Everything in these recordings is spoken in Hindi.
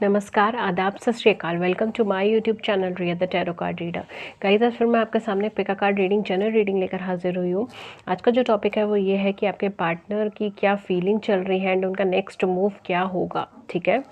नमस्कार, आदाब, सत श्री अकाल। Welcome to my YouTube channel Riya the tarot card reader. Guys, आज फिर मैं आपके सामने pick a card reading, general reading लेकर हाजिर हुई हूँ। आज का जो टॉपिक है वो ये है कि आपके पार्टनर की क्या फीलिंग चल रही है एंड उनका नेक्स्ट मूव क्या होगा। ठीक है,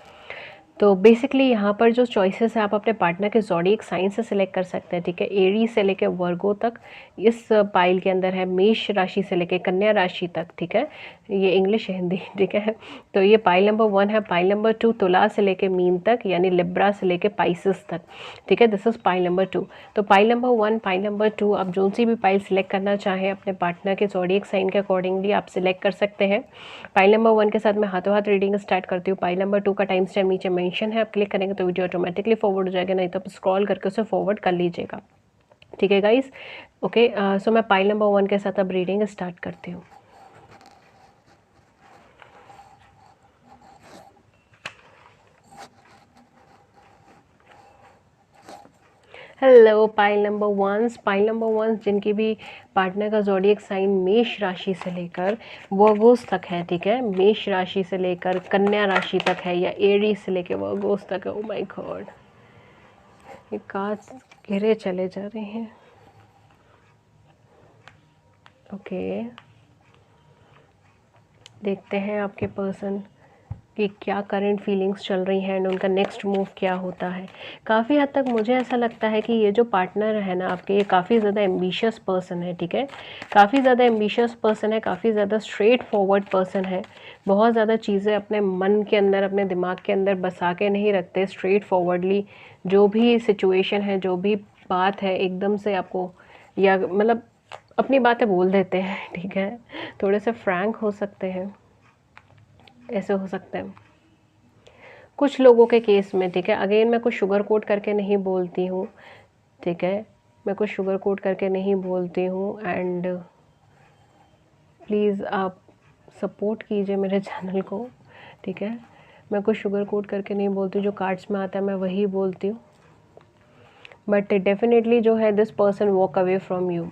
तो बेसिकली यहाँ पर जो चॉइसेस है आप अपने पार्टनर के ज़ोडिएक साइन से सिलेक्ट कर सकते हैं। ठीक है, एरीज से लेकर वर्गो तक इस पाइल के अंदर है, मेष राशि से लेकर कन्या राशि तक। ठीक है, ये इंग्लिश है, हिंदी। ठीक है, तो ये पाइल नंबर 1 है। पाइल नंबर 2 तुला से लेकर मीन तक, यानी लिब्रा से लेकर पाइसिस तक। ठीक है, दिस इज पाइल नंबर 2। तो पाइल नंबर 1, पाइल नंबर 2, आप जो सी भी पाइल सिलेक्ट करना चाहें अपने पार्टनर के ज़ोडिएक साइन के अकॉर्डिंगली आप सिलेक्ट कर सकते हैं। पाइल नंबर 1 के साथ मैं हाथों हाथ रीडिंग स्टार्ट करती हूँ। पाइल नंबर 2 का टाइम स्टैम्प नीचे मेंशन है, आप क्लिक करेंगे तो वीडियो ऑटोमेटिकली फॉरवर्ड हो जाएगा, नहीं तो आप स्क्रॉल करके उसे फॉरवर्ड कर लीजिएगा। ठीक है गाइस, ओके। सो मैं पाइल नंबर 1 के साथ अब रीडिंग स्टार्ट करती हूँ। Hello pile number 1, pile number 1 जिनकी भी पार्टनर का ज़ोडिएक साइन मेष राशि से लेकर वर्गोस तक है। ठीक है, मेष राशि से लेकर कन्या राशि तक है, या एरीज से लेकर वर्गोस तक है। ओ माय गॉड, ये कार्ड्स घिरे चले जा रहे हैं। ओके, देखते हैं आपके पर्सन कि क्या करंट फीलिंग्स चल रही हैं एंड उनका नेक्स्ट मूव क्या होता है। काफ़ी हद तक मुझे ऐसा लगता है कि ये जो पार्टनर है ना आपके, ये काफ़ी ज़्यादा एम्बिशियस पर्सन है। ठीक है, काफ़ी ज़्यादा एम्बिशियस पर्सन है, काफ़ी ज़्यादा स्ट्रेट फॉरवर्ड पर्सन है। बहुत ज़्यादा चीज़ें अपने मन के अंदर, अपने दिमाग के अंदर बसा के नहीं रखते। स्ट्रेट फॉरवर्डली जो भी सिचुएशन है, जो भी बात है, एकदम से आपको, या मतलब अपनी बातें बोल देते हैं। ठीक है, थोड़े से फ्रैंक हो सकते हैं, ऐसे हो सकते हैं कुछ लोगों के केस में। ठीक है, अगेन मैं कुछ शुगर कोट करके नहीं बोलती हूँ। ठीक है, मैं कुछ शुगर कोट करके नहीं बोलती हूँ एंड प्लीज़ आप सपोर्ट कीजिए मेरे चैनल को। ठीक है, मैं कुछ शुगर कोट करके नहीं बोलती, जो कार्ड्स में आता है मैं वही बोलती हूँ। बट डेफिनेटली जो है, this person walk away from you.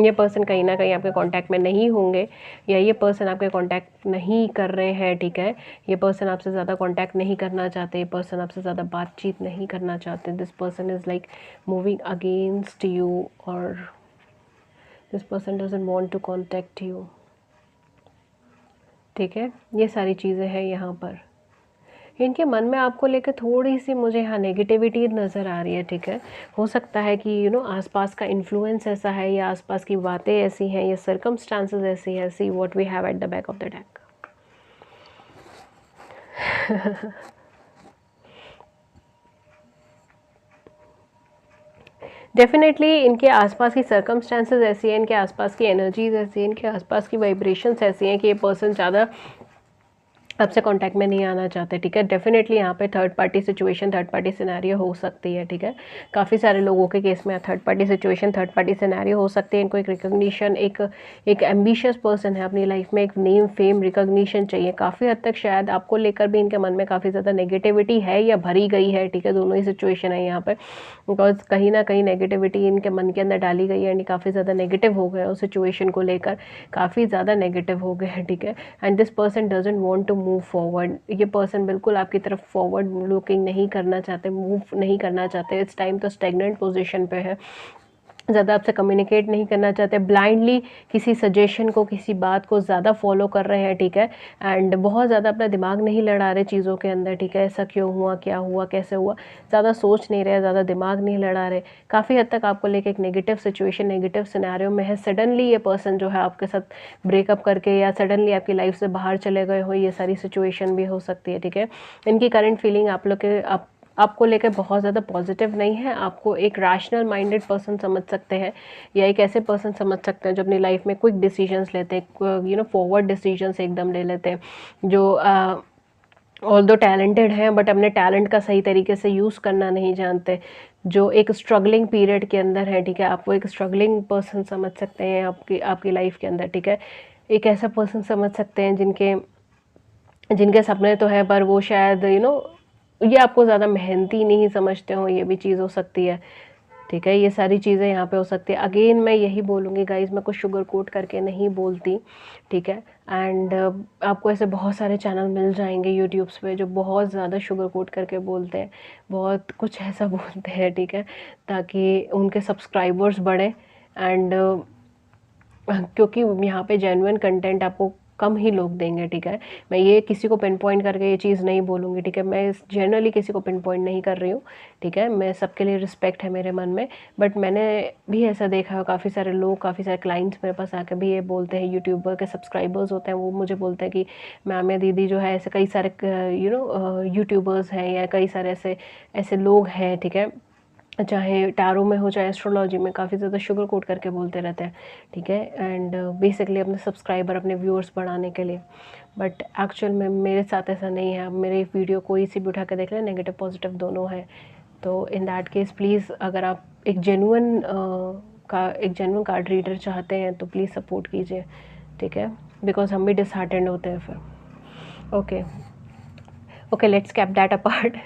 ये पर्सन कहीं ना कहीं आपके कांटेक्ट में नहीं होंगे, या ये पर्सन आपके कांटेक्ट नहीं कर रहे हैं। ठीक है, ये पर्सन आपसे ज़्यादा कांटेक्ट नहीं करना चाहते, ये पर्सन आपसे ज़्यादा बातचीत नहीं करना चाहते। This person is like moving against you, और this person doesn't want to contact you. ठीक है, ये सारी चीज़ें हैं यहाँ पर। इनके मन में आपको लेकर थोड़ी सी मुझे यहाँ नेगेटिविटी नज़र आ रही है। ठीक है, हो सकता है कि आसपास का इन्फ्लुएंस ऐसा है, या आसपास की बातें ऐसी हैं, या सर्कमस्टांसेस ऐसी हैं। See what we have at the back of the deck. Definitely इनके आसपास की सर्कमस्टांसेस ऐसी हैं, इनके आसपास की एनर्जीज ऐसी हैं, इनके आसपास की वाइब्रेशंस ऐसी हैं कि ये पर्सन ज़्यादा आपसे कांटेक्ट में नहीं आना चाहते। ठीक है, डेफिनेटली यहाँ पे third party situation, third party scenario हो सकती है। ठीक है, काफ़ी सारे लोगों के केस में third party situation, third party scenario हो सकती है। इनको एक रिकॉग्निशन, एक एम्बिशियस पर्सन है, अपनी लाइफ में एक नेम, फेम, रिकॉग्निशन चाहिए। काफ़ी हद तक शायद आपको लेकर भी इनके मन में काफ़ी ज़्यादा नेगेटिविटी है या भरी गई है। ठीक है, दोनों ही सिचुएशन है यहाँ पर, बिकॉज कहीं ना कहीं नेगेटिविटी इनके मन के अंदर डाली गई है एंड काफ़ी ज़्यादा नेगेटिव हो गए उस सिचुएशन को लेकर, काफ़ी ज़्यादा नेगेटिव हो गए हैं। ठीक है, and this person doesn't want to move forward. ये पर्सन बिल्कुल आपकी तरफ फॉरवर्ड लुकिंग नहीं करना चाहते, मूव नहीं करना चाहते। इस टाइम तो स्टेगनेंट पोजीशन पे है, ज़्यादा आपसे कम्युनिकेट नहीं करना चाहते, ब्लाइंडली किसी सजेशन को, किसी बात को ज़्यादा फॉलो कर रहे हैं। ठीक है, एंड बहुत ज़्यादा अपना दिमाग नहीं लड़ा रहे चीज़ों के अंदर। ठीक है, ऐसा क्यों हुआ, क्या हुआ, कैसे हुआ, ज़्यादा सोच नहीं रहे, ज़्यादा दिमाग नहीं लड़ा रहे। काफ़ी हद तक आपको लेके एक नेगेटिव सिचुएशन, नेगेटिव सिनेरियो में है। सडनली ये पर्सन जो है आपके साथ ब्रेकअप करके, या सडनली आपकी लाइफ से बाहर चले गए हो, ये सारी सिचुएशन भी हो सकती है। ठीक है, इनकी करंट फीलिंग आप लोग के आपको लेकर बहुत ज़्यादा पॉजिटिव नहीं है। आपको एक रैशनल माइंडेड पर्सन समझ सकते हैं, या एक ऐसे पर्सन समझ सकते हैं जो अपनी लाइफ में क्विक डिसीजंस लेते हैं, फॉरवर्ड डिसीजंस एकदम ले लेते हैं, जो ऑल्दो टैलेंटेड हैं बट अपने टैलेंट का सही तरीके से यूज़ करना नहीं जानते, जो एक स्ट्रगलिंग पीरियड के अंदर है। ठीक है, आप वो एक स्ट्रगलिंग पर्सन समझ सकते हैं आपकी आपकी लाइफ के अंदर। ठीक है, एक ऐसा पर्सन समझ सकते हैं जिनके जिनके सपने तो है, पर वो शायद ये आपको ज़्यादा मेहनती नहीं समझते हो, ये भी चीज़ हो सकती है। ठीक है। ये सारी चीज़ें यहाँ पे हो सकती है। अगेन मैं यही बोलूँगी गाइज़, मैं कुछ शुगर कोट करके नहीं बोलती, ठीक है। एंड आपको ऐसे बहुत सारे चैनल मिल जाएंगे यूट्यूब्स पे जो बहुत ज़्यादा शुगर कोट करके बोलते हैं, बहुत कुछ ऐसा बोलते हैं, ठीक है, ताकि उनके सब्सक्राइबर्स बढ़ें। एंड क्योंकि यहाँ पे जेन्युइन कंटेंट आपको कम ही लोग देंगे, ठीक है। मैं ये किसी को पिन पॉइंट करके ये चीज़ नहीं बोलूँगी, ठीक है। मैं जनरली किसी को पिन पॉइंट नहीं कर रही हूँ, ठीक है। मैं सबके लिए रिस्पेक्ट है मेरे मन में, बट मैंने भी ऐसा देखा है, काफ़ी सारे लोग, काफ़ी सारे क्लाइंट्स मेरे पास आकर भी ये बोलते हैं, यूट्यूबर के सब्सक्राइबर्स होते हैं, वो मुझे बोलते हैं कि मैम या दीदी जो है ऐसे कई सारे यूट्यूबर्स हैं या कई सारे ऐसे ऐसे लोग हैं, ठीक है, चाहे टैरो में हो चाहे एस्ट्रोलॉजी में, काफ़ी ज़्यादा शुगर कोट करके बोलते रहते हैं, ठीक है। एंड बेसिकली अपने सब्सक्राइबर, अपने व्यूअर्स बढ़ाने के लिए। बट एक्चुअल में मेरे साथ ऐसा नहीं है। अब मेरे वीडियो कोई सी भी उठा के देख लें, नेगेटिव पॉजिटिव दोनों है। तो इन दैट केस प्लीज़, अगर आप एक जेन्युइन कार्ड रीडर चाहते हैं तो प्लीज़ सपोर्ट कीजिए, ठीक है, बिकॉज हम भी डिसहार्टेंड होते हैं फिर। Okay, let's cap that apart.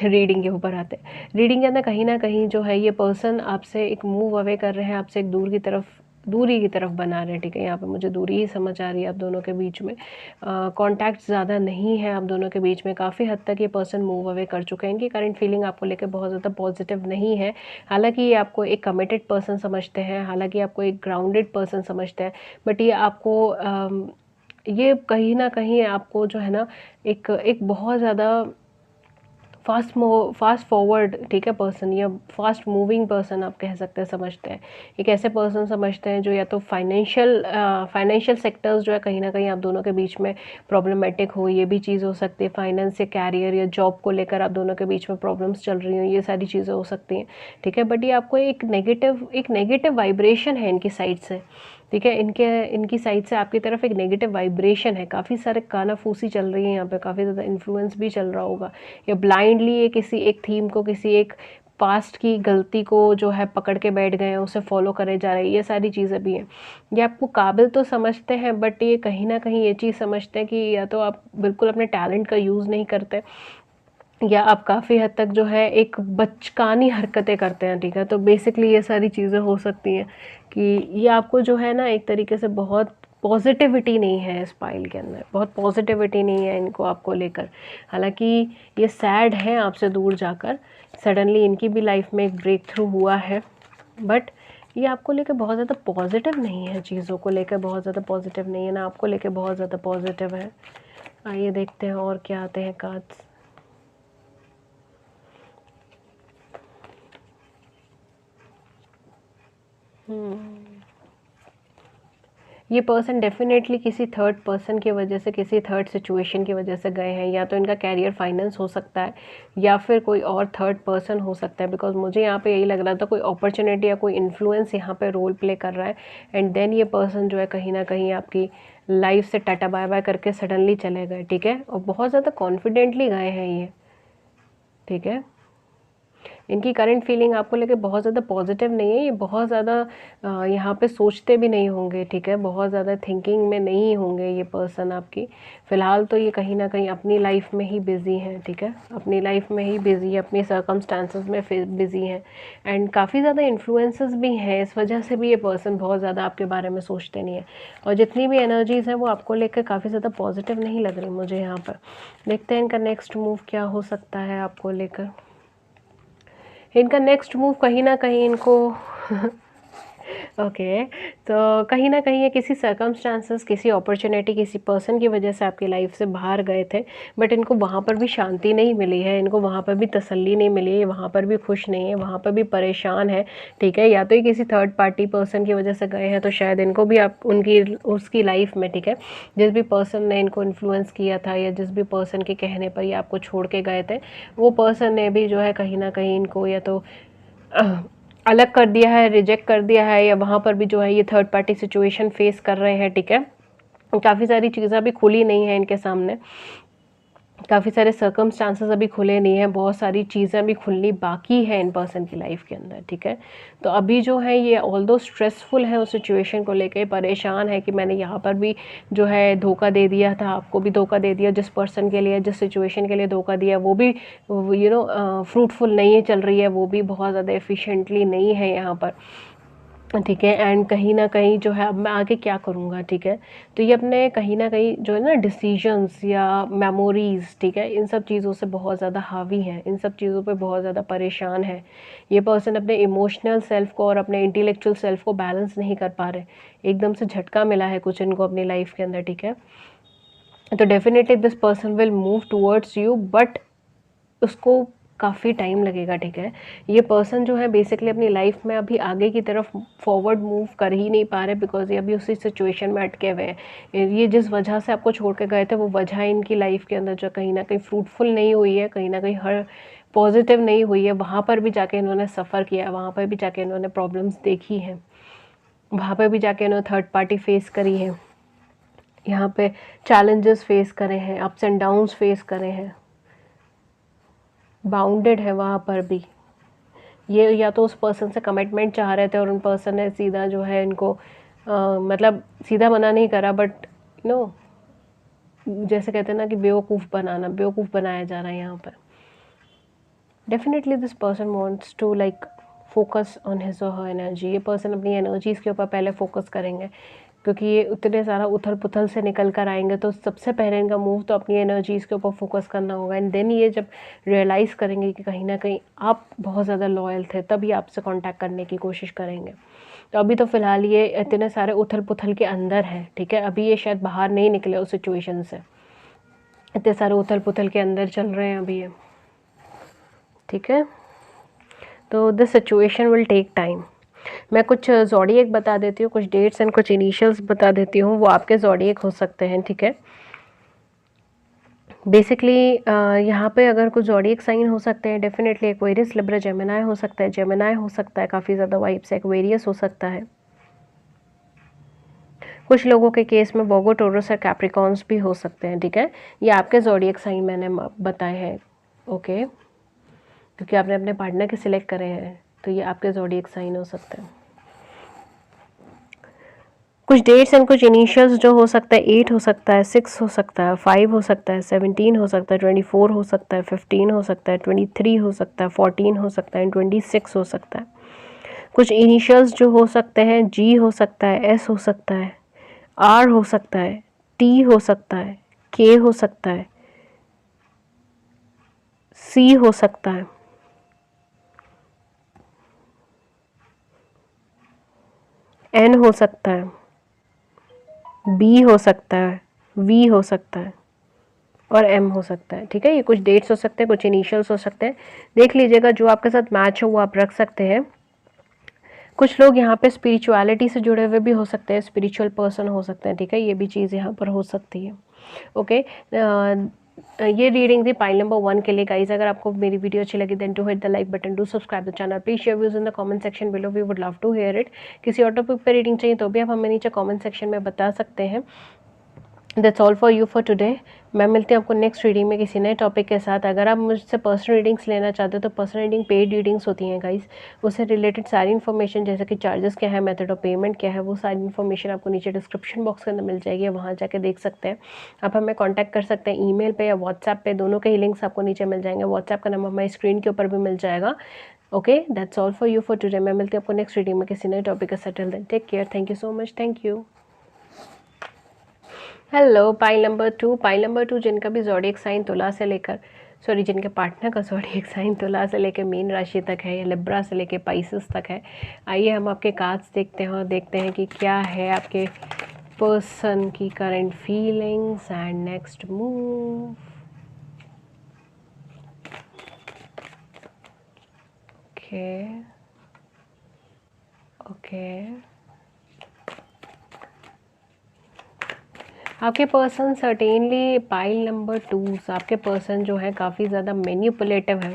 Reading के ऊपर आते हैं। रीडिंग के अंदर कहीं ना कहीं जो है ये पर्सन आपसे एक मूव अवे कर रहे हैं, आपसे एक दूरी की तरफ बना रहे हैं, ठीक है। यहाँ पे मुझे दूरी ही समझ आ रही है आप दोनों के बीच में। कांटेक्ट ज़्यादा नहीं है आप दोनों के बीच में। काफ़ी हद तक ये पर्सन मूव अवे कर चुके हैं। इनकी करंट फीलिंग आपको लेकर बहुत ज़्यादा पॉजिटिव नहीं है। हालांकि ये आपको एक कमिटेड पर्सन समझते हैं, हालांकि आपको एक ग्राउंडेड पर्सन समझते हैं, बट ये आपको ये कहीं न कहीं आपको जो है ना एक एक बहुत ज़्यादा फास्ट फॉरवर्ड, ठीक है, पर्सन या फास्ट मूविंग पर्सन आप कह सकते हैं, समझते हैं। एक ऐसे पर्सन समझते हैं जो या तो फाइनेंशियल सेक्टर्स जो है कहीं न कहीं आप दोनों के बीच में प्रॉब्लमेटिक हो, ये भी चीज़ हो सकती है। फाइनेंस या कैरियर या जॉब को लेकर आप दोनों के बीच में प्रॉब्लम्स चल रही हो, ये सारी चीज़ें हो सकती हैं, ठीक है। बट ये आपको एक नेगेटिव वाइब्रेशन है इनकी साइड से, ठीक है। इनकी साइड से आपकी तरफ एक नेगेटिव वाइब्रेशन है। काफ़ी सारे कानाफूसी चल रही है यहाँ पे, काफ़ी ज़्यादा इन्फ्लुएंस भी चल रहा होगा, या ब्लाइंडली ये किसी एक थीम को, किसी एक पास्ट की गलती को जो है पकड़ के बैठ गए हैं, उसे फॉलो करे जा रहे हैं, ये सारी चीज़ें भी हैं। ये आपको काबिल तो समझते हैं, बट ये कहीं ना कहीं ये चीज़ समझते हैं कि या तो आप बिल्कुल अपने टैलेंट का यूज़ नहीं करते, या आप काफ़ी हद तक जो है एक बचकानी हरकतें करते हैं, ठीक है। तो बेसिकली ये सारी चीज़ें हो सकती हैं कि ये आपको जो है ना एक तरीके से बहुत पॉजिटिविटी नहीं है इस पाइल के अंदर, बहुत पॉजिटिविटी नहीं है इनको आपको लेकर। हालांकि ये सैड है आपसे दूर जाकर, सडनली इनकी भी लाइफ में एक ब्रेक थ्रू हुआ है, बट ये आपको लेकर बहुत ज़्यादा पॉजिटिव नहीं है, चीज़ों को लेकर बहुत ज़्यादा पॉजिटिव नहीं है ना, आपको लेकर बहुत ज़्यादा पॉजिटिव है। आइए देखते हैं और क्या आते हैं कार्ड्स। ये पर्सन डेफिनेटली किसी थर्ड पर्सन की वजह से, किसी थर्ड सिचुएशन की वजह से गए हैं। या तो इनका कैरियर फाइनेंस हो सकता है, या फिर कोई और थर्ड पर्सन हो सकता है, बिकॉज मुझे यहाँ पे यही लग रहा था कोई अपॉर्चुनिटी या कोई इन्फ्लुएंस यहाँ पे रोल प्ले कर रहा है। एंड देन ये पर्सन जो है कहीं ना कहीं आपकी लाइफ से टाटा बाय बाय करके सडनली चले गए, ठीक है। और बहुत ज़्यादा कॉन्फिडेंटली गए हैं ये, ठीक है। इनकी करंट फीलिंग आपको लेके बहुत ज़्यादा पॉजिटिव नहीं है। ये बहुत ज़्यादा यहाँ पे सोचते भी नहीं होंगे, ठीक है, बहुत ज़्यादा थिंकिंग में नहीं होंगे ये पर्सन आपकी। फ़िलहाल तो ये कहीं ना कहीं अपनी लाइफ में ही बिज़ी हैं, ठीक है, अपनी लाइफ में ही बिज़ी है, अपनी सर्कमस्टांसेस में बिज़ी हैं। एंड काफ़ी ज़्यादा इन्फ्लुएंसेस भी हैं, इस वजह से भी ये पर्सन बहुत ज़्यादा आपके बारे में सोचते नहीं है। और जितनी भी एनर्जीज़ हैं वो आपको लेकर काफ़ी ज़्यादा पॉजिटिव नहीं लग रही मुझे यहाँ पर। देखते हैं इनका नेक्स्ट मूव क्या हो सकता है आपको लेकर। इनका नेक्स्ट मूव कहीं ना कहीं इनको ओके, तो कहीं ना कहीं ये किसी सर्कमस्टांसेस, किसी अपॉर्चुनिटी, किसी पर्सन की वजह से आपकी लाइफ से बाहर गए थे, बट इनको वहाँ पर भी शांति नहीं मिली है, इनको वहाँ पर भी तसल्ली नहीं मिली है, वहाँ पर भी खुश नहीं है, वहाँ पर भी परेशान है, ठीक है। या तो ये किसी थर्ड पार्टी पर्सन की वजह से गए हैं, तो शायद इनको भी आप उसकी लाइफ में, ठीक है, जिस भी पर्सन ने इनको इन्फ्लुएंस किया था या जिस भी पर्सन के कहने पर ये आपको छोड़ के गए थे, वो पर्सन ने भी जो है कहीं ना कहीं इनको या तो अलग कर दिया है, रिजेक्ट कर दिया है, या वहाँ पर भी जो है ये थर्ड पार्टी सिचुएशन फेस कर रहे हैं, ठीक है। काफ़ी सारी चीज़ें अभी खुली नहीं है इनके सामने, काफ़ी सारे सर्कमस्टांसेस अभी खुले नहीं हैं, बहुत सारी चीज़ें अभी खुलनी बाकी है इन पर्सन की लाइफ के अंदर, ठीक है। तो अभी जो है ये ऑल्दो स्ट्रेसफुल है, उस सिचुएशन को लेके परेशान है कि मैंने यहाँ पर भी जो है धोखा दे दिया था, आपको भी धोखा दे दिया, जिस पर्सन के लिए, जिस सिचुएशन के लिए धोखा दिया वो भी फ्रूटफुल नहीं चल रही है, वो भी बहुत ज़्यादा एफिशिएंटली नहीं है यहाँ पर, ठीक है। एंड कहीं न कहीं जो है अब मैं आगे क्या करूँगा, ठीक है। तो ये अपने कहीं न कहीं जो है ना डिसीजंस या मेमोरीज़, ठीक है, इन सब चीज़ों से बहुत ज़्यादा हावी हैं, इन सब चीज़ों पे बहुत ज़्यादा परेशान है। ये पर्सन अपने इमोशनल सेल्फ को और अपने इंटेलेक्चुअल सेल्फ को बैलेंस नहीं कर पा रहे। एकदम से झटका मिला है कुछ इनको अपनी लाइफ़ के अंदर, ठीक है। तो definitely this person will move towards you, but उसको काफ़ी टाइम लगेगा, ठीक है। ये पर्सन जो है बेसिकली अपनी लाइफ में अभी आगे की तरफ फॉरवर्ड मूव कर ही नहीं पा रहे, बिकॉज ये अभी उसी सिचुएशन में अटके हुए हैं। ये जिस वजह से आपको छोड़ के गए थे वो वजह इनकी लाइफ के अंदर जो कहीं ना कहीं फ्रूटफुल नहीं हुई है, कहीं ना कहीं हर पॉजिटिव नहीं हुई है। वहाँ पर भी जाके इन्होंने सफ़र किया है, वहाँ पर भी जाके इन्होंने प्रॉब्लम्स देखी हैं, वहाँ पर भी जाके इन्होंने थर्ड पार्टी फेस करी है, यहाँ पे चैलेंजेस फेस करे हैं, अप्स एंड डाउन्स फेस करे हैं, बाउंडेड है वहाँ पर भी। ये या तो उस पर्सन से कमिटमेंट चाह रहे थे और उन पर्सन ने सीधा जो है इनको मतलब सीधा मना नहीं करा, बट नो जैसे कहते हैं ना कि बेवकूफ़ बनाना, बेवकूफ़ बनाया जा रहा है यहाँ पर। Definitely this person wants to like focus on his और हर एनर्जी। ये पर्सन अपनी एनर्जीज़ के ऊपर पहले फोकस करेंगे, क्योंकि ये उतने सारा उथल पुथल से निकल कर आएंगे, तो सबसे पहले इनका मूव तो अपनी एनर्जीज़ के ऊपर फोकस करना होगा। एंड देन ये जब रियलाइज़ करेंगे कि कहीं ना कहीं आप बहुत ज़्यादा लॉयल थे, तभी आपसे कांटेक्ट करने की कोशिश करेंगे। तो अभी तो फ़िलहाल ये इतने सारे उथल पुथल के अंदर है, ठीक है। अभी ये शायद बाहर नहीं निकले उस सिचुएशन से, इतने सारे उथल पुथल के अंदर चल रहे हैं अभी ये, ठीक है। तो this situation will take time. मैं कुछ ज़ोडिएक बता देती हूँ, कुछ डेट्स एंड कुछ इनिशियल्स बता देती हूँ, वो आपके ज़ोडिएक हो सकते हैं, ठीक है। बेसिकली यहाँ पे अगर कुछ ज़ोडिएक साइन हो सकते हैं, डेफिनेटली एक्वेरियस, लिब्रा, जेमिनी हो सकता है, जेमिनी हो सकता है, काफ़ी ज़्यादा वाइब्स, एक्वेरियस हो सकता है। कुछ लोगों के केस में वर्गो, टोरस और कैप्रिकॉन्स भी हो सकते हैं, ठीक है। ये आपके ज़ोडिएक साइन मैंने बताए हैं, ओके, क्योंकि आपने अपने पार्टनर के सिलेक्ट करे हैं, तो ये आपके ज़ोडिएक साइन हो सकते हैं। कुछ डेट्स एंड कुछ इनिशियल्स जो हो सकता है, 8 हो सकता है, 6 हो सकता है, 5 हो सकता है, 17 हो सकता है, 24 हो सकता है, 15 हो सकता है, 23 हो सकता है, 14 हो सकता है, 26 हो सकता है। कुछ इनिशियल्स जो हो सकते हैं, जी हो सकता है, एस हो सकता है, आर हो सकता है, टी हो सकता है, के हो सकता है, सी हो सकता है, एन हो सकता है, बी हो सकता है, वी हो सकता है और एम हो सकता है, ठीक है। ये कुछ डेट्स हो सकते हैं, कुछ इनिशियल्स हो सकते हैं, देख लीजिएगा जो आपके साथ मैच हो वो आप रख सकते हैं। कुछ लोग यहाँ पे स्पिरिचुअलिटी से जुड़े हुए भी हो सकते हैं, स्पिरिचुअल पर्सन हो सकते हैं, ठीक है। ये भी चीज़ यहाँ पर हो सकती है, ओके। ये रीडिंग थी पाइल नंबर 1 के लिए गाइज। अगर आपको मेरी वीडियो अच्छी लगी then to hit the like button, do subscribe the channel, please share views in the comment section below, we would love to hear it. किसी और टॉपिक पर रीडिंग चाहिए तो भी आप हमें नीचे कमेंट सेक्शन में बता सकते हैं। That's all for you for today. मैं मिलती हूँ आपको नेक्स्ट रीडिंग में किसी नए टॉपिक के साथ। अगर आप मुझसे पर्सनल रीडिंग्स लेना चाहते हो तो पर्सनल रीडिंग पेड रीडिंग्स होती हैं गाइस, उससे रिलेटेड सारी इन्फॉर्मेशन जैसे कि चार्जेस क्या है, मेथड ऑफ पेमेंट क्या है, वो सारी इन्फॉर्मेशन आपको नीचे डिस्क्रिप्शन बॉक्स के अंदर मिल जाएगी, वहाँ जाके देख सकते हैं। आप हमें कॉन्टैक्ट कर सकते हैं ईमेल पे या व्हाट्सएप पे, दोनों के ही लिंक्स आपको नीचे मिल जाएंगे। व्हाट्सएप का नंबर हमारी स्क्रीन के ऊपर भी मिल जाएगा, okay. That's all for you for today. मैं मिलती हूँ आपको नेक्स्ट रीडिंग में किसी नए टॉपिक के साथ। Till then take care, thank you so much, thank you. Hello pile number 2, pile number 2 जिनका भी ज़ोडिएक साइन तुला से लेकर, सॉरी, जिनके पार्टनर का ज़ोडिएक साइन तुला से लेकर मीन राशि तक है या लिब्रा से लेकर पाइसेस तक है, आइए हम आपके कार्ड्स देखते हैं और देखते हैं कि क्या है आपके पर्सन की current feelings and next move. Okay okay, आपके पर्सन सर्टेनली पाइल नंबर 2, आपके पर्सन जो है काफ़ी ज़्यादा मैनिपुलेटिव है,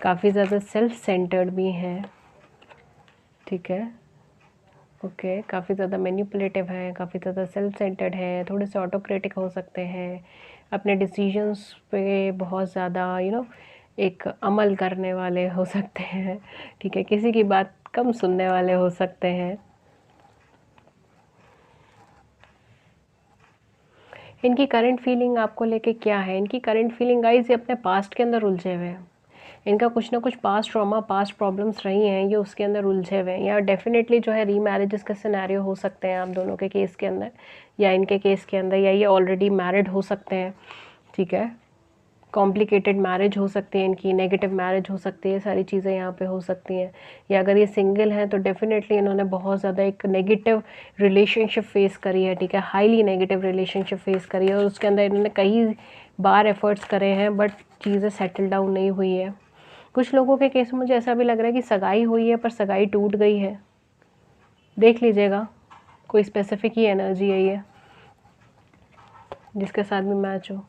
काफ़ी ज़्यादा सेल्फ सेंटर्ड भी हैं, ठीक है, ओके। काफ़ी ज़्यादा मैनिपुलेटिव है, काफ़ी ज़्यादा सेल्फ सेंटर्ड है, थोड़े से ऑटोक्रेटिक हो सकते हैं, अपने डिसीजंस पे बहुत ज़्यादा एक अमल करने वाले हो सकते हैं, ठीक है, किसी की बात कम सुनने वाले हो सकते हैं। इनकी करंट फीलिंग आपको लेके क्या है? इनकी करंट फीलिंग गाइस, ये अपने पास्ट के अंदर उलझे हुए हैं। इनका कुछ ना कुछ पास्ट ट्रॉमा, पास्ट प्रॉब्लम्स रही हैं, ये उसके अंदर उलझे हुए हैं। या डेफिनेटली जो है रीमैरिजेस का सिनेरियो हो सकते हैं आप दोनों के केस के अंदर, या इनके केस के अंदर, या ये ऑलरेडी मैरिड हो सकते हैं, ठीक है। कॉम्प्लिकेटेड मैरिज हो सकती है इनकी, नेगेटिव मैरिज हो सकती है, सारी चीज़ें यहाँ पे हो सकती हैं। या अगर ये सिंगल हैं तो डेफिनेटली इन्होंने बहुत ज़्यादा एक नेगेटिव रिलेशनशिप फेस करी है, ठीक है, हाईली नेगेटिव रिलेशनशिप फेस करी है, और उसके अंदर इन्होंने कई बार एफर्ट्स करे हैं, बट चीज़ें सेटल डाउन नहीं हुई है। कुछ लोगों के केस में मुझे ऐसा भी लग रहा है कि सगाई हुई है पर सगाई टूट गई है। देख लीजिएगा, कोई स्पेसिफिक ही एनर्जी है ये जिसके साथ भी मैच हो।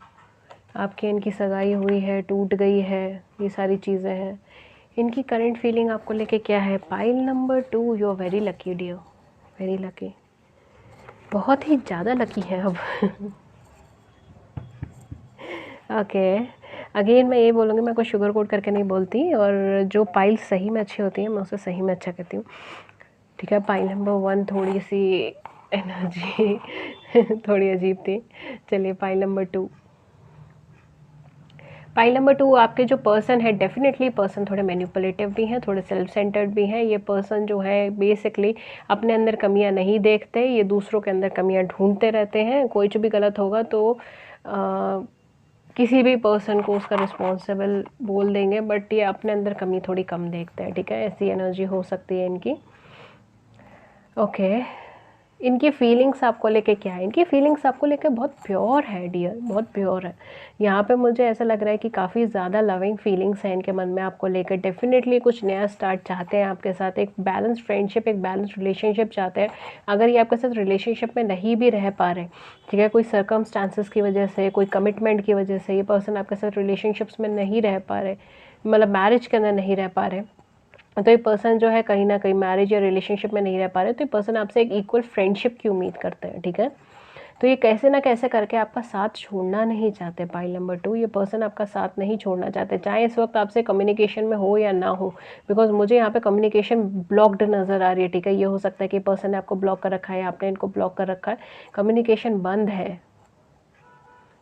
आपके इनकी सगाई हुई है, टूट गई है, ये सारी चीज़ें हैं। इनकी करंट फीलिंग आपको लेके क्या है? Pile number 2, you are very lucky dear, very lucky, बहुत ही ज़्यादा लकी है अब। ओके, अगेन मैं ये बोलूँगी, मैं कोई शुगर कोट करके नहीं बोलती, और जो पाइल सही में अच्छी होती है मैं उसे सही में अच्छा कहती हूँ, ठीक है। पाइल नंबर 1 थोड़ी सी एनर्जी थोड़ी अजीब थी। चलिए पाइल नंबर 2, पाइल नंबर 2 आपके जो पर्सन है, डेफिनेटली पर्सन थोड़े मैनिपुलेटिव भी हैं, थोड़े सेल्फ सेंटर्ड भी हैं। ये पर्सन जो है बेसिकली अपने अंदर कमियां नहीं देखते, ये दूसरों के अंदर कमियां ढूंढते रहते हैं। कोई भी गलत होगा तो किसी भी पर्सन को उसका रिस्पॉन्सिबल बोल देंगे, बट ये अपने अंदर कमी थोड़ी कम देखते हैं, ठीक है। ऐसी एनर्जी हो सकती है इनकी। ओके, इनकी फीलिंग्स आपको लेके क्या है? इनकी फीलिंग्स आपको लेके बहुत प्योर है डियर, बहुत प्योर है। यहाँ पे मुझे ऐसा लग रहा है कि काफ़ी ज़्यादा लविंग फीलिंग्स हैं इनके मन में आपको लेकर। डेफिनेटली कुछ नया स्टार्ट चाहते हैं आपके साथ, एक बैलेंस फ्रेंडशिप, एक बैलेंस रिलेशनशिप चाहते हैं। अगर ये आपके साथ रिलेशनशिप में नहीं भी रह पा रहे, ठीक है, कोई सर्कमस्टांसिस की वजह से, कोई कमिटमेंट की वजह से ये पर्सन आपके साथ रिलेशनशिप्स में नहीं रह पा रहे, मतलब मैरिज के अंदर नहीं रह पा रहे, तो ये पर्सन जो है कहीं ना कहीं मैरिज या रिलेशनशिप में नहीं रह पा रहे, तो ये पर्सन आपसे एक इक्वल फ्रेंडशिप की उम्मीद करते हैं, ठीक है। तो ये कैसे ना कैसे करके आपका साथ छोड़ना नहीं चाहते। पाइल नंबर 2, ये पर्सन आपका साथ नहीं छोड़ना चाहते, चाहे इस वक्त आपसे कम्युनिकेशन में हो या ना हो, बिकॉज मुझे यहाँ पे कम्युनिकेशन ब्लॉक्ड नज़र आ रही है, ठीक है। ये हो सकता है कि पर्सन ने आपको ब्लॉक कर रखा है, आपने इनको ब्लॉक कर रखा है, कम्युनिकेशन बंद है,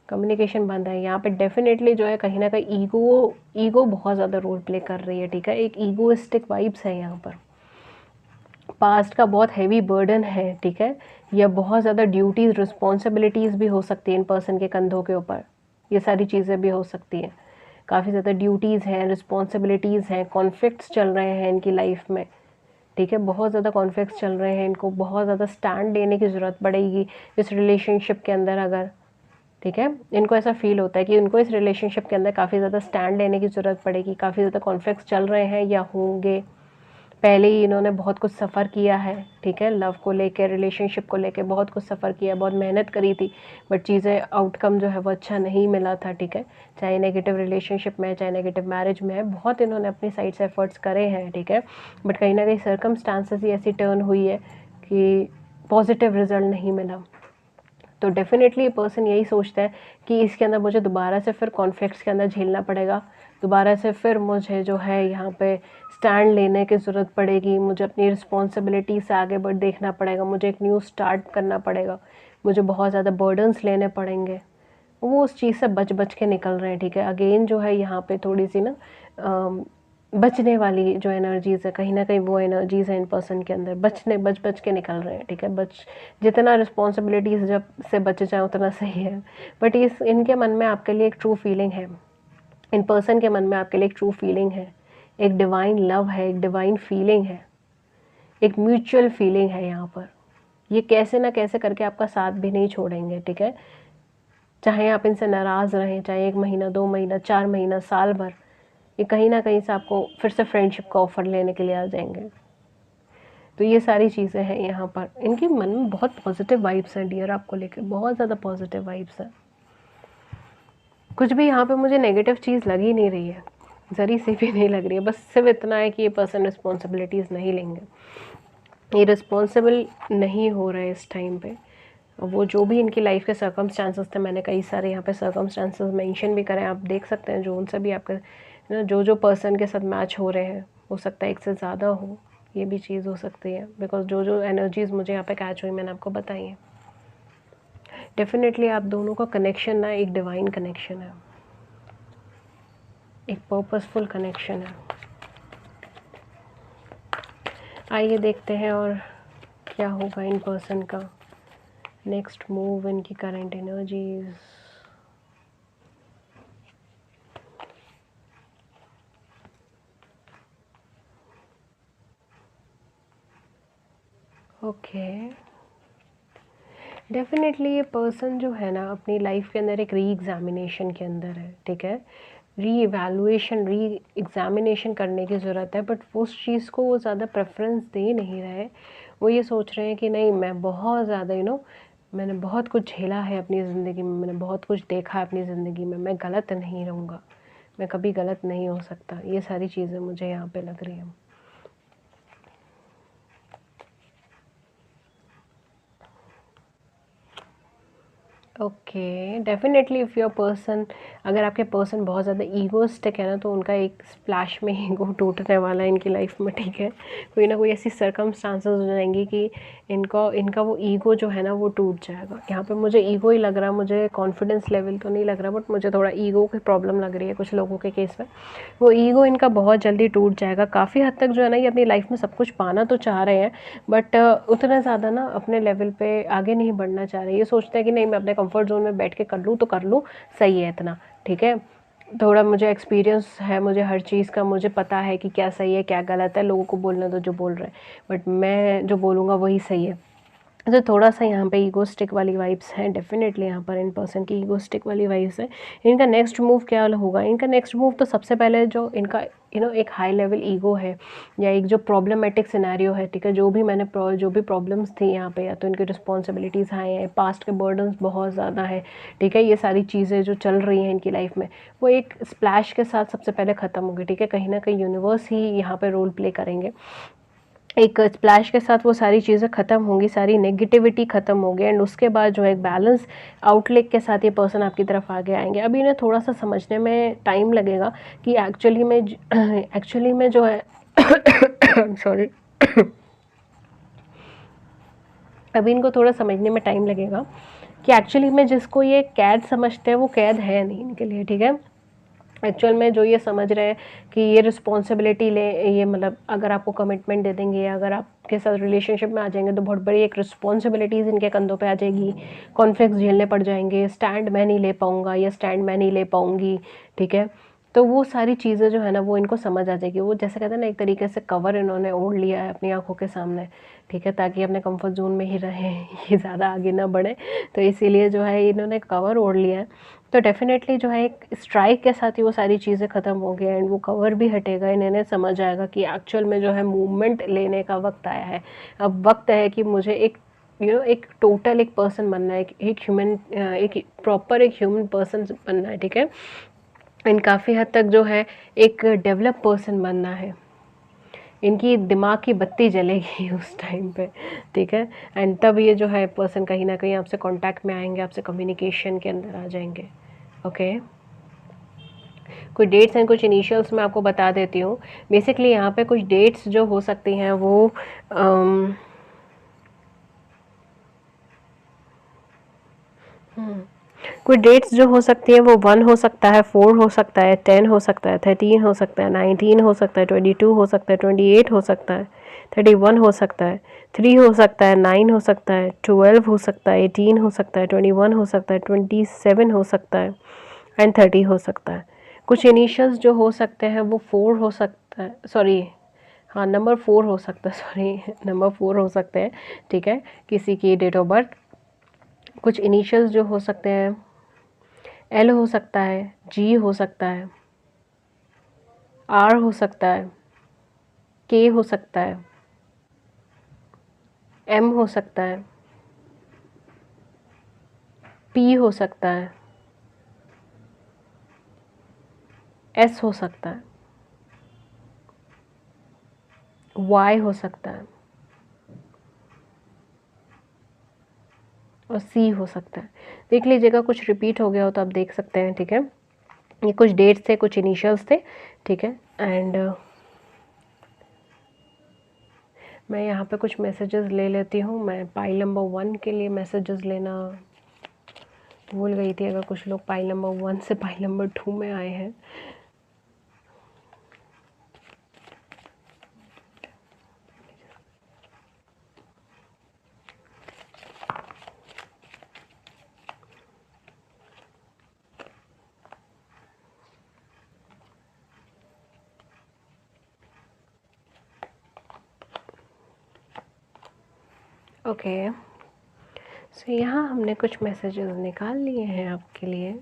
कम्युनिकेशन बंद है। यहाँ पे डेफिनेटली जो है कहीं ना कहीं ईगो बहुत ज़्यादा रोल प्ले कर रही है, ठीक है। एक ईगोइस्टिक वाइब्स है यहाँ पर, पास्ट का बहुत हैवी बर्डन है, ठीक है। या बहुत ज़्यादा ड्यूटीज़, रिस्पॉन्सिबिलिटीज़ भी हो सकती है इन पर्सन के कंधों के ऊपर, ये सारी चीज़ें भी हो सकती हैं। काफ़ी ज़्यादा ड्यूटीज़ हैं, रिस्पॉन्सिबिलिटीज़ हैं, कॉन्फ्लिक्ट्स चल रहे हैं इनकी लाइफ में, ठीक है। बहुत ज़्यादा कॉन्फ्लिक्ट्स चल रहे हैं, इनको बहुत ज़्यादा स्टैंड लेने की ज़रूरत पड़ेगी इस रिलेशनशिप के अंदर, अगर, ठीक है। इनको ऐसा फील होता है कि उनको इस रिलेशनशिप के अंदर काफ़ी ज़्यादा स्टैंड लेने की ज़रूरत पड़ेगी, काफ़ी ज़्यादा कॉन्फ्लिक्ट्स चल रहे हैं या होंगे। पहले ही इन्होंने बहुत कुछ सफ़र किया है, ठीक है, लव को लेके, रिलेशनशिप को लेके बहुत कुछ सफ़र किया, बहुत मेहनत करी थी, बट चीज़ें, आउटकम जो है वो अच्छा नहीं मिला था, ठीक है। चाहे नेगेटिव रिलेशनशिप में, चाहे नेगेटिव मैरिज में है, बहुत इन्होंने अपनी साइड से एफर्ट्स करे हैं, ठीक है। बट कहीं ना कहीं सर्कमस्टांसेस ही ऐसी टर्न हुई है कि पॉजिटिव रिजल्ट नहीं मिला। तो डेफिनेटली ये पर्सन यही सोचता है कि इसके अंदर मुझे दोबारा से फिर कॉन्फ्लिक्ट्स के अंदर झेलना पड़ेगा, दोबारा से फिर मुझे जो है यहाँ पे स्टैंड लेने की ज़रूरत पड़ेगी, मुझे अपनी रिस्पॉन्सिबिलिटी से आगे बढ़ देखना पड़ेगा, मुझे एक न्यू स्टार्ट करना पड़ेगा, मुझे बहुत ज़्यादा बर्डन्स लेने पड़ेंगे। वो उस चीज़ से बच बच के निकल रहे हैं, ठीक है। अगेन जो है यहाँ पे थोड़ी सी ना बचने वाली जो एनर्जीज़ है, कहीं ना कहीं वो एनर्जीज़ है इन पर्सन के अंदर, बच बच के निकल रहे हैं, ठीक है। जितना रिस्पॉन्सिबिलिटीज़ जब से बच जाए उतना सही है। बट इनके मन में आपके लिए एक ट्रू फीलिंग है, इन पर्सन के मन में आपके लिए एक ट्रू फीलिंग है, एक डिवाइन लव है, एक डिवाइन फीलिंग है, एक म्यूचुअल फीलिंग है यहाँ पर। ये कैसे ना कैसे करके आपका साथ भी नहीं छोड़ेंगे, ठीक है। चाहे आप इनसे नाराज़ रहें, चाहे 1 महीना, 2 महीना, 4 महीना, साल भर, ये कहीं ना कहीं से आपको फिर से फ्रेंडशिप का ऑफ़र लेने के लिए आ जाएंगे। तो ये सारी चीज़ें हैं यहाँ पर। इनके मन में बहुत पॉजिटिव वाइब्स हैं डियर, आपको लेकर बहुत ज़्यादा पॉजिटिव वाइब्स हैं। कुछ भी यहाँ पे मुझे नेगेटिव चीज़ लग ही नहीं रही है, ज़री सी भी नहीं लग रही है। बस सिर्फ इतना है कि ये पर्सन रिस्पॉन्सिबिलिटीज़ नहीं लेंगे, ये रिस्पॉन्सिबल नहीं हो रहे इस टाइम पे। और वो जो भी इनकी लाइफ के सर्कमस्टांसेस थे, मैंने कई सारे यहाँ पे सर्कमस्टांसेस मेंशन भी करे, आप देख सकते हैं जो उनसे भी आपका ना जो पर्सन के साथ मैच हो रहे हैं, हो सकता है एक से ज़्यादा हो, ये भी चीज़ हो सकती है, बिकॉज जो एनर्जीज़ मुझे यहाँ पे कैच हुई मैंने आपको बताई हैं। डेफिनेटली आप दोनों का कनेक्शन ना एक डिवाइन कनेक्शन है, एक पर्पसफुल कनेक्शन है। आइए देखते हैं और क्या होगा इन पर्सन का नेक्स्ट मूव, इनकी करंट एनर्जीज। ओके, डेफिनेटली ये पर्सन जो है ना अपनी लाइफ के अंदर एक री एग्जामिनेशन के अंदर है, ठीक है, री इवैल्यूएशन, री एग्जामिनेशन करने की ज़रूरत है, बट उस चीज़ को वो ज़्यादा प्रेफरेंस दे नहीं रहे। वो ये सोच रहे हैं कि नहीं, मैं बहुत ज़्यादा मैंने बहुत कुछ झेला है अपनी ज़िंदगी में, मैंने बहुत कुछ देखा है अपनी ज़िंदगी में, मैं गलत नहीं रहूँगा, मैं कभी गलत नहीं हो सकता, ये सारी चीज़ें मुझे यहाँ पे लग रही हैं। Okay, definitely if your person, अगर आपके पर्सन बहुत ज़्यादा ईगोइस्टिक है ना, तो उनका एक स्प्लैश में ईगो टूटने वाला है इनकी लाइफ में, ठीक है। कोई ना कोई ऐसी सर्कमस्टांसेस हो जाएंगी कि इनका वो ईगो जो है ना वो टूट जाएगा। यहाँ पे मुझे ईगो ही लग रहा है, मुझे कॉन्फिडेंस लेवल तो नहीं लग रहा, बट मुझे थोड़ा ईगो की प्रॉब्लम लग रही है कुछ लोगों के केस में। वो ईगो इनका बहुत जल्दी टूट जाएगा। काफ़ी हद तक जो है ना ये अपनी लाइफ में सब कुछ पाना तो चाह रहे हैं, बट उतना ज़्यादा ना अपने लेवल पे आगे नहीं बढ़ना चाह रहे। ये सोचते हैं कि नहीं, मैं अपने कंफर्ट जोन में बैठ के कर लूँ तो कर लूँ, सही है इतना, ठीक है, थोड़ा मुझे एक्सपीरियंस है, मुझे हर चीज़ का मुझे पता है कि क्या सही है क्या गलत है, लोगों को बोलने दो जो बोल रहे हैं, बट मैं जो बोलूँगा वही सही है। तो थोड़ा सा यहाँ पे ईगोस्टिक वाली वाइब्स हैं, डेफिनेटली यहाँ पर इन पर्सन की ईगोस्टिक वाली वाइब्स है। इनका नेक्स्ट मूव क्या होगा? इनका नेक्स्ट मूव तो सबसे पहले जो इनका एक हाई लेवल ईगो है, या एक जो प्रॉब्लमेटिक सिनेरियो है, ठीक है, जो भी प्रॉब्लम्स थी यहाँ पे, या तो इनकी रिस्पॉन्सिबिलिटीज़ हाई हैं, पास्ट के बर्डन्स बहुत ज़्यादा है, ठीक है, ये सारी चीज़ें जो चल रही हैं इनकी लाइफ में, वो एक स्प्लैश के साथ सबसे पहले ख़त्म होगी, ठीक है। कहीं ना कहीं यूनिवर्स ही यहाँ पे रोल प्ले करेंगे, एक स्प्लैश के साथ वो सारी चीज़ें ख़त्म होंगी, सारी नेगेटिविटी ख़त्म होगी, एंड उसके बाद जो है एक बैलेंस आउटलुक के साथ ये पर्सन आपकी तरफ आगे आएंगे। अभी इन्हें थोड़ा सा समझने में टाइम लगेगा कि एक्चुअली में जो है सॉरी अभी इनको थोड़ा समझने में टाइम लगेगा कि एक्चुअली में जिसको ये कैद समझते हैं वो कैद है नहीं इनके लिए, ठीक है। एक्चुअल में जो ये समझ रहे हैं कि ये रिस्पॉन्सिबिलिटी ले, ये मतलब अगर आपको कमिटमेंट दे देंगे, अगर आपके साथ रिलेशनशिप में आ जाएंगे तो बहुत बड़ी एक रिस्पॉन्सिबिलिटीज़ इनके कंधों पे आ जाएगी, कॉन्फ्लिक्ट झेलने पड़ जाएंगे, स्टैंड मैं नहीं ले पाऊँगा या स्टैंड मैं नहीं ले पाऊँगी, ठीक है। तो वो सारी चीज़ें जो है ना वो इनको समझ आ जाएगी। वो जैसे कहते हैं ना, एक तरीके से कवर इन्होंने ओढ़ लिया है अपनी आंखों के सामने, ठीक है, ताकि अपने कंफर्ट जोन में ही रहें, ये ज़्यादा आगे ना बढ़े, तो इसीलिए जो है इन्होंने कवर ओढ़ लिया है। तो डेफिनेटली जो है एक स्ट्राइक के साथ ही वो सारी चीज़ें ख़त्म हो गई, एंड वो कवर भी हटेगा, इन्हें समझ आएगा कि एक्चुअल में जो है मूवमेंट लेने का वक्त आया है। अब वक्त है कि मुझे एक एक टोटल एक पर्सन बनना है, एक ह्यूमन, एक प्रॉपर एक ह्यूमन पर्सन बनना है, ठीक है। एंड काफ़ी हद तक जो है एक डेवलप पर्सन बनना है, इनकी दिमाग की बत्ती जलेगी उस टाइम पे, ठीक है। एंड तब ये जो है पर्सन कहीं ना कहीं आपसे कांटेक्ट में आएंगे, आपसे कम्युनिकेशन के अंदर आ जाएंगे, ओके। कुछ डेट्स एंड कुछ इनिशियल्स मैं आपको बता देती हूँ। बेसिकली यहाँ पे कुछ डेट्स जो हो सकती हैं वो कुछ डेट्स जो हो सकती हैं वो 1 हो सकता है, 4 हो सकता है, 10 हो सकता है, 13 हो सकता है, 19 हो सकता है, 22 हो सकता है, 28 हो सकता है, 31 हो सकता है, 3 हो सकता है, 9 हो सकता है, 12 हो सकता है, 18 हो सकता है, 21 हो सकता है, 27 हो सकता है, एंड 30 हो सकता है। कुछ इनिशियल्स जो हो सकते हैं वो 4 हो सकता है, सॉरी, हाँ नंबर 4 हो सकता है, सॉरी नंबर 4 हो सकते हैं, ठीक है, किसी की डेट ऑफ बर्थ। कुछ इनिशियल्स जो हो सकते हैं, एल हो सकता है, जी हो सकता है, आर हो सकता है, के हो सकता है, एम हो सकता है, पी हो सकता है, एस हो सकता है, वाई हो सकता है, और सी हो सकता है। देख लीजिएगा कुछ रिपीट हो गया हो तो आप देख सकते हैं, ठीक है। ये कुछ डेट्स थे, कुछ इनिशियल्स थे, ठीक है। एंड मैं यहाँ पे कुछ मैसेजेस ले लेती हूँ। मैं पाइल नंबर 1 के लिए मैसेजेस लेना भूल गई थी। अगर कुछ लोग पाइल नंबर 1 से पाइल नंबर 2 में आए हैं, ओके। सो यहाँ हमने कुछ मैसेजेस निकाल लिए हैं आपके लिए।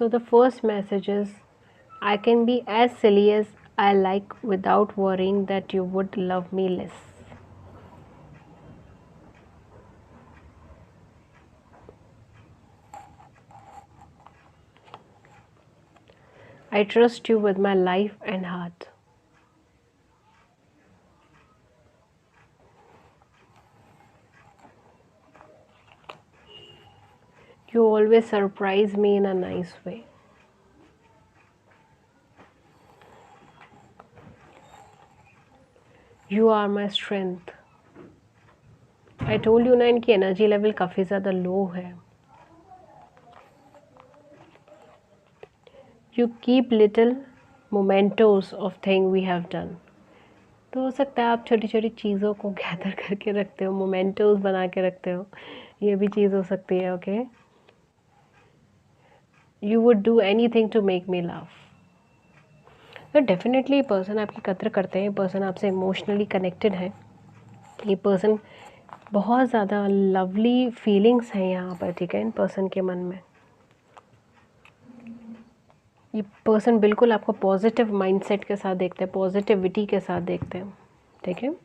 So the first message is, I can be as silly as I like without worrying that you would love me less. I trust you with my life and heart. You always surprise me in a nice way. You are my strength. I told you ना, इनकी एनर्जी लेवल काफ़ी ज़्यादा लो है. You keep little mementos of thing we have done. तो हो सकता है आप छोटी छोटी चीज़ों को गैदर करके रखते हो, मोमेंटोज बना के रखते हो, ये भी चीज़ हो सकती है. Okay. You would do anything to make me laugh. तो डेफिनेटली ये पर्सन आपकी कदर करते हैं, ये पर्सन आपसे इमोशनली कनेक्टेड है, ये पर्सन बहुत ज़्यादा लवली फीलिंग्स हैं यहाँ पर, ठीक है, इन पर्सन के मन में. ये पर्सन बिल्कुल आपको पॉजिटिव माइंडसेट के साथ देखते हैं, पॉजिटिविटी के साथ देखते हैं, ठीक है.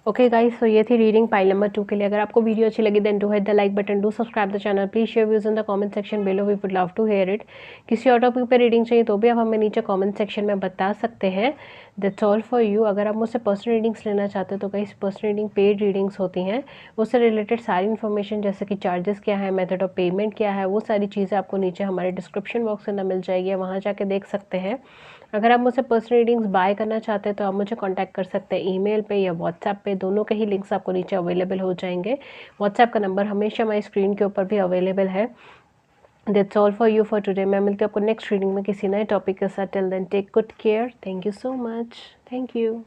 ओके गाइस, तो ये थी रीडिंग पाइल नंबर 2 के लिए. अगर आपको वीडियो अच्छी लगी then do hit the like button, do subscribe the channel, please share views in the comment section below, we would love to hear it. किसी और टॉपिक पे रीडिंग चाहिए तो भी आप हमें नीचे कमेंट सेक्शन में बता सकते हैं. That's all for you. अगर आप मुझसे पर्सनल रीडिंग्स लेना चाहते हो तो guys personal reading paid readings होती हैं, उससे रिलेटेड सारी इन्फॉर्मेशन जैसे कि चार्जेस क्या है, मेथड ऑफ पेमेंट क्या है, वो सारी चीज़ें आपको नीचे हमारे डिस्क्रिप्शन बॉक्स के अंदर मिल जाएगी, वहाँ जाके देख सकते हैं. अगर आप मुझसे पर्सनल रीडिंग्स बाय करना चाहते हैं तो आप मुझे कांटेक्ट कर सकते हैं ईमेल पे या व्हाट्सएप पे, दोनों के ही लिंक्स आपको नीचे अवेलेबल हो जाएंगे. व्हाट्सएप का नंबर हमेशा हमारी स्क्रीन के ऊपर भी अवेलेबल है. That's all for you for today. मैं मिलती हूँ आपको नेक्स्ट रीडिंग में किसी नए टॉपिक के साथ. Till then take good care. Thank you so much. Thank you.